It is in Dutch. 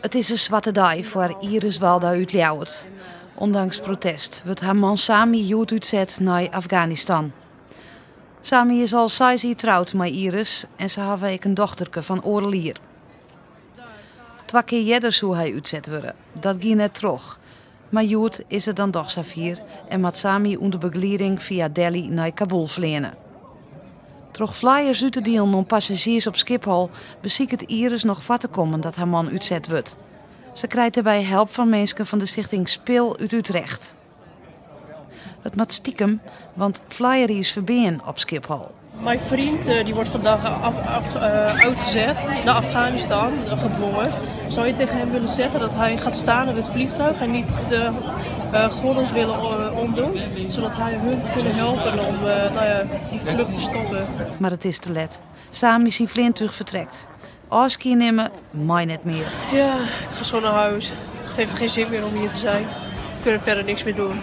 Het is een zwarte dag voor Iris Walda uit Ljouwert. Ondanks protest wordt haar man Sami Jood uitzet naar Afghanistan. Sami is al 6 jaar getrouwd met Iris en ze hebben ook een dochterke van oorlier. 2 keer eerder zou hij uitzet worden. Dat ging net terug. Maar Jood is het dan toch Safir en met Sami onder begeleiding via Delhi naar Kabul vliegen. Troch flyers uit te delen om passagiers op Schiphol beziekt Iris nog vat te komen dat haar man uitzet wordt. Ze krijgt daarbij hulp van mensen van de stichting Speel uit Utrecht. Het moet stiekem, want flyer is verbeen op Schiphol. Mijn vriend die wordt vandaag uitgezet naar Afghanistan, gedwongen. Zou je tegen hem willen zeggen dat hij gaat staan in het vliegtuig en niet de gordels willen omdoen? Zodat hij hun kunnen helpen om die vlucht te stoppen. Maar het is te laat. Sami zijn vliegtuig vertrekt. Afscheid nemen, mij net meer. Ja, ik ga zo naar huis. Het heeft geen zin meer om hier te zijn. We kunnen verder niks meer doen.